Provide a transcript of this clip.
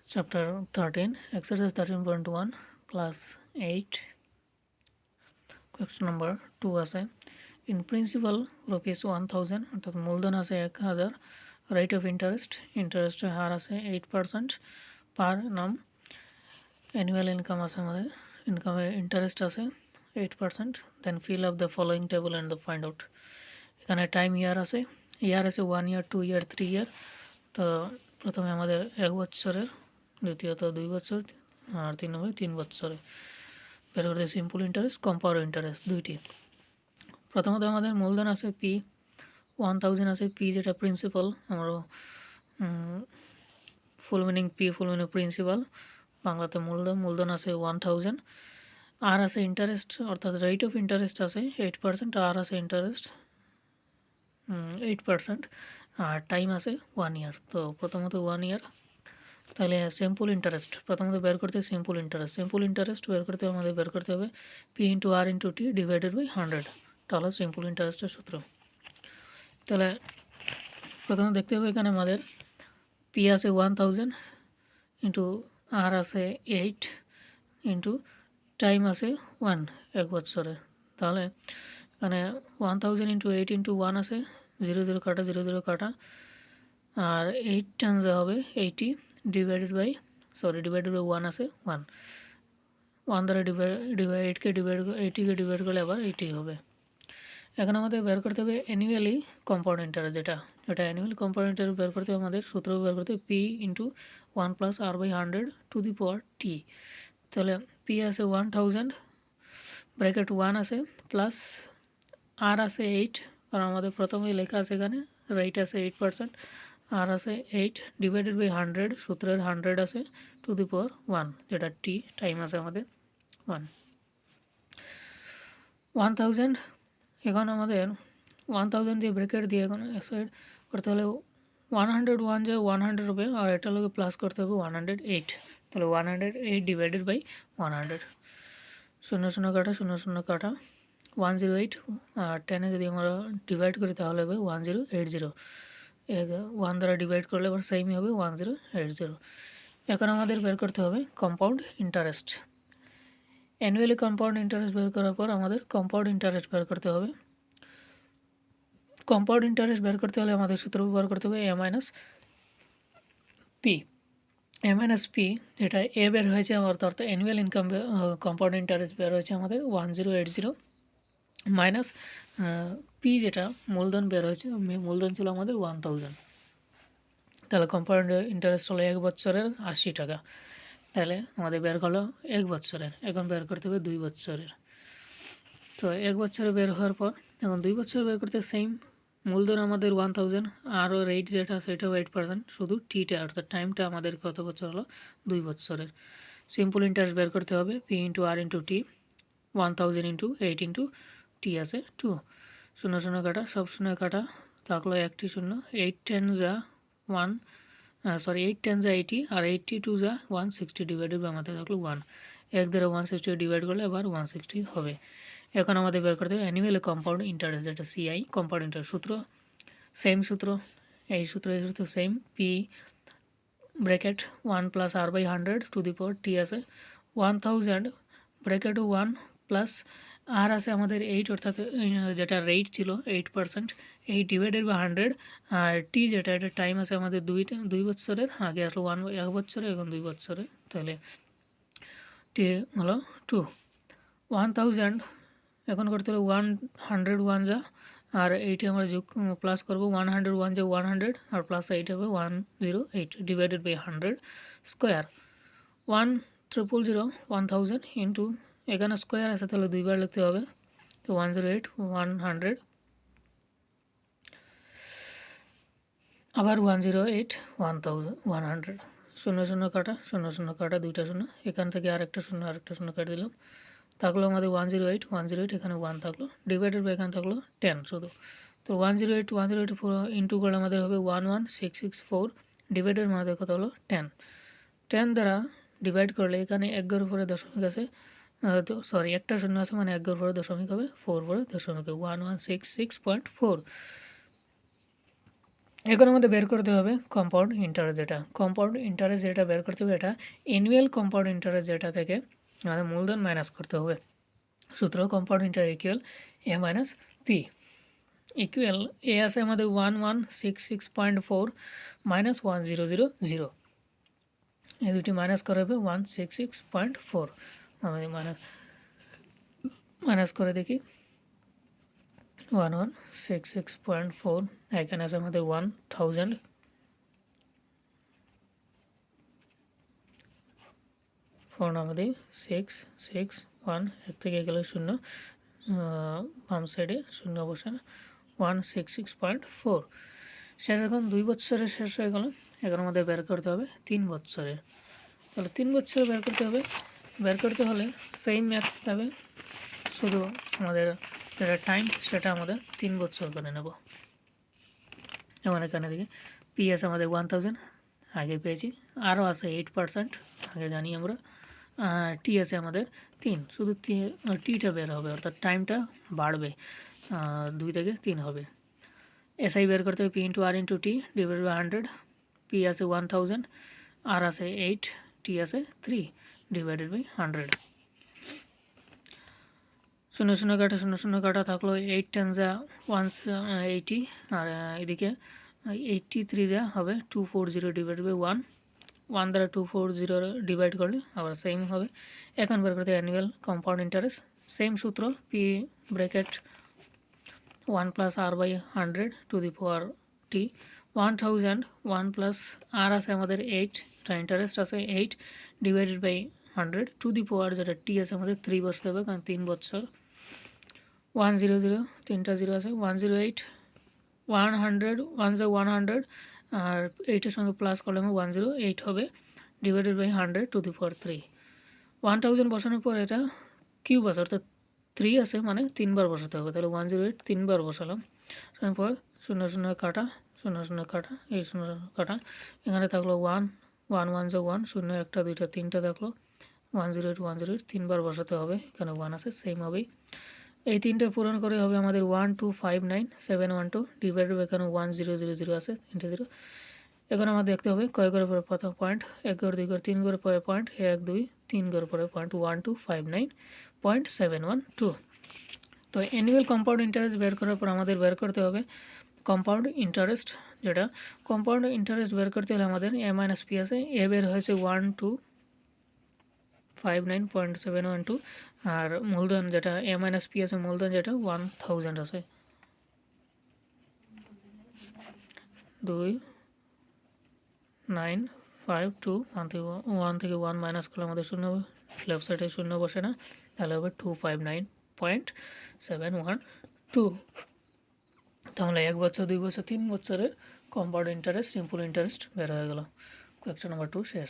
Chapter 13, exercise 13.1, class 8, question number 2 আছে in principal rupees 1000 অর্থাৎ মূলধন আছে 1000, rate of interest হার আছে 8% per annum, annual income আছে আমাদের ইনকামে ইন্টারেস্ট আছে 8%, then fill up the following table and the find out। এখানে টাইম ইয়ার আছে 1 ইয়ার 2 ইয়ার 3 ইয়ার। তো প্রথমে আমাদের 1 বছরের, দ্বিতীয়ত 2 বছর আর 3 নম্বরে 3 বছরে বের করতে সিম্পল ইন্টারেস্ট কম্পাউন্ড ইন্টারেস্ট দুইটি। প্রথমত আমাদের মূলধন আছে পি 1000 আছে, পি যেটা প্রিন্সিপাল, আমরা full meaning P full meaning principal, বাংলাতে মূলধন আছে 1000। আর আছে ইন্টারেস্ট অর্থাৎ রেট অফ ইন্টারেস্ট আছে 8%, আর আছে ইন্টারেস্ট 8%, আর টাইম আছে 1 ইয়ার। তো প্রথমত 1 ইয়ার, তাহলে সিম্পল ইন্টারেস্ট প্রথমত বের করতে সিম্পল ইন্টারেস্ট বের করতে আমাদের বের করতে হবে P into R into T divided by 100, এটা হলো সিম্পল ইন্টারেস্টের সূত্র। তাহলে প্রথমে দেখতে হবে এখানে আমাদের পি আছে 1000 ইন্টু আর আছে 8 ইন্টু টাইম আছে 1 1 বছরে। তাহলে এখানে 1000 ইন্টু 8 ইন্টু 1 আছে 0 কাটা 0 কাটা, আর 8 টাইমস হবে 80 ডিভাইডেড বাই 1 আছে 1 দ্বারা ডিভাইডকে ডিভাইড 80কে ডিভাইড করলে আবার 80 হবে। এখন আমাদের বের করতে হবে অ্যানুয়ালি কম্পাউন্ড ইন্টারেস্ট, যেটা অ্যানুয়ালি কম্পাউন্ড ইন্টারেস্ট বের করতে হবে আমাদের সূত্র বের করতে হবে P into 1 plus R by 100 to the power T. তাহলে পি আছে 1000 ব্র্যাকেট 1 আছে প্লাস আর আছে 8, কারণ আমাদের প্রথমেই লেখা আছে এখানে রেট আছে 8%, আর আছে 8 ডিভাইডেড বাই 100, সূত্রের 100 আছে টু দি পাওয়ার 1, যেটা টি টাইম আছে আমাদের 1000। এখন আমাদের 1000 দিয়ে ব্র্যাকেট দিয়ে এখন সাইড করতে হলে 101 যে 100 হবে, আর এটা লোকে প্লাস করতে হবে 108, তাহলে 108 ডিভাইডেড বাই 100, 0 কাটা 0 কাটা 108, আর 10 যদি আমরা ডিভাইড করি তাহলে হবে 1080, 1 দ্বারা ডিভাইড করলে আবার সেমই হবে 1080। এখন আমাদের বের করতে হবে compound interest. Annually compound interest বের করার পর আমাদের কম্পাউন্ড ইন্টারেস্ট বের করতে হবে। কম্পাউন্ড ইন্টারেস্ট বের করতে হলে আমাদের সূত্র ব্যবহার করতে হবে এ মাইনাস পি, যেটা এ বের হয়েছে অর্থাৎ অ্যানুয়াল ইনকাম কম্পাউন্ড ইন্টারেস্ট বের হয়েছে আমাদের 1080 মাইনাস পি যেটা মূলধন বের হয়েছে, মূলধন ছিল আমাদের 1000। তাহলে কম্পাউন্ড ইন্টারেস্ট হলো 1 বছরের 80 টাকা। তাহলে আমাদের বের হলো 1 বছরের, এখন বের করতে হবে 2 বছরের। তো 1 বছরে বের হওয়ার পর এখন 2 বছর বের করতে সেম মূলধন আমাদের 1000, আরও রেট যেটা সেটাও 8%, শুধু টিটা অর্থাৎ টাইমটা আমাদের কত বছর হলো 2 বছরের। সিম্পল ইন্টারেস্ট বের করতে হবে পি ইন্টু আর ইন্টু টি, 1000 ইন্টু 8 ইন্টু টি আছে 2, 0 কাটা সব 0 কাটা থাকলো একটি 0, 8 10 যা 1 8 10 যা 80, আর 82 যা 160 ডিভাইডেড বাই আমাদের থাকলো 1, 1 দ্বারা 160 ডিভাইড করলে আবার 160 হবে। এখন আমাদের বের করতে হবে অ্যানুয়াল কম্পাউন্ড ইন্টারেস্ট, যেটা সিআই কম্পাউন্ড ইন্টারেস্ট সূত্র সেম সূত্র, এই সূত্র same P bracket 1 plus R by 100 to the power T আছে 1000 ব্র্যাকেট 1 প্লাস আর আছে আমাদের 8, অর্থাৎ যেটা রেট ছিল 8%, 8 ডিভাইডেড বাই 100, আর টি যেটা এটা টাইম আছে আমাদের 2 বছরের, আগে আসলো 1 বছরে এখন 2 বছরে, তাহলে টি হলো 2। 1000 এখন করতে হলে 101 যা আর 8 আমরা যোগ প্লাস করবো 101 যা 100, আর প্লাস 8 হবে 108 ডিভাইডেড বাই 100 স্কোয়ার 1000 1000 ইন্টু এখানে স্কোয়ার আছে তাহলে দুইবার লিখতে হবে, তো 108 100 আবার 108 1100, 0 কাটা 0 কাটা দুইটা 0, এখান থেকে আরেকটা 0 কেটে দিলাম, থাকলো আমাদের 108 এখানে 1 থাকলো ডিভাইডেড বাই এখানে থাকলো 10 শুধু। তো 108 ইন্টু করলে আমাদের হবে 11664 ডিভাইডেড আমাদের কত হলো 10 দ্বারা ডিভাইড করলে এখানে 1 উপরে দশমিক আছে, তো সরি একটা 0 আছে মানে 1 উপরে দশমিক হবে 4 পরে দশমিক 1166.4 এখন আমাদের বের করতে হবে কম্পাউন্ড ইন্টারেস্ট যেটা। কম্পাউন্ড ইন্টারেস্ট যেটা বের করতে হবে এটা অ্যানুয়াল কম্পাউন্ড ইন্টারেস্ট যেটা থেকে আমাদের মূলধন মাইনাস করতে হবে। সূত্র কম্পাউন্ড ইন্টারেস্ট ইকুয়াল এ মাইনাস পি। ইকুয়াল এ আছে আমাদের 1166.4 মাইনাস 1000 এই দুটি মাইনাস করা হবে 166.4 আমাদের মাইনাস করে দেখি 1166.4 এখানে আছে আমাদের 1000 ফোর আমাদের 661 এক থেকে গেলে শূন্য বাম সাইডে শূন্য অবস্থান 166.4 শেষ। এখন 2 বছরের শেষ হয়ে গেল। এখন আমাদের বের করতে হবে 3 বছরের। তাহলে 3 বছর বের করতে হলে সেম ম্যাথস হবে, শুধু আমাদের যেটা টাইম সেটা আমাদের 3 বছর করে নেব। যেমন এখানে দেখি পি আছে আমাদের 1000 আগে পেয়েছি, আরও আছে 8% আগে জানি আমরা। টি আছে আমাদের 3, শুধু টিটা বের হবে অর্থাৎ টাইমটা বাড়বে, 2 থেকে 3 হবে। এসআই বের করতে হবে P into R into T divide by 100। P আছে 1000, আর আছে 8, টি আছে 3 ডিভাইডেড বাই 100। শূন্য শূন্য কাটা থাকলো 8 10 যা 180, আর এদিকে 83 যা হবে 240 ডিভাইড বাই 1 দ্বারা 240 ডিভাইড করলে আবার সেম হবে। এখন বের করতে অ্যানুয়াল কম্পাউন্ড ইন্টারেস্ট, সেম সূত্র P bracket 1 plus R by 100 to the power T 1000 1 plus R আছে আমাদের 8, এটা ইন্টারেস্ট আছে 8 divided by 100 to the power যেটা টি আছে আমাদের 3 বসতে হবে কারণ 3 বছর। 100 তিনটা জিরো আছে 108 100 100 আর 8-এর সঙ্গে প্লাস করলে 108 হবে ডিভাইডেড বাই 100 টু দি পাওয়ার 3। 1000 বসানোর পর এটা কিউব আছে অর্থাৎ 3 আছে মানে 3 বার বসাতে হবে, তাহলে 108 3 বার বসালাম। তারপর শূন্য কাটা কাটা এই শূন্য কাটা, এখানে থাকলো 1 1 1 যে 1 শূন্য একটা দুইটা তিনটা থাকলো 108 3 বার বসাতে হবে, এখানে 1 আছে সেম হবেই। এই তিনটে পূরণ করে হবে আমাদের 1259712 ডিভাইডেড বাই এখানে 1000 আছে 3টে জিরো। এখন আমাদের দেখতে হবে কয় ঘরের পরে প্রথম পয়েন্ট, 1 ঘর 2 ঘর 3 ঘরের পরে পয়েন্ট 1 2 3 ঘরের পরে পয়েন্ট 1259712। তো অ্যানুয়াল কম্পাউন্ড ইন্টারেস্ট বের করার পর আমাদের বের করতে হবে কম্পাউন্ড ইন্টারেস্ট যেটা। কম্পাউন্ড ইন্টারেস্ট বের করতে হলে আমাদের এ মাইনাস পি আছে, এ বের হয়েছে 1259.712 আর মূলধন যেটা এ মাইনাস পি আছে মূলধন যেটা 1000 আছে 2952 1 থেকে 1 মাইনাস করলে আমাদের শূন্য হবে, লেফট সাইডে শূন্য বসে না, তাহলে হবে 259.712। তাহলে 1 বছর 2 বছর 3 বছরের কম্পাউন্ড ইন্টারেস্ট সিম্পল ইন্টারেস্ট বের হয়ে গেল। কোয়েশ্চন নাম্বার 2 শেষ।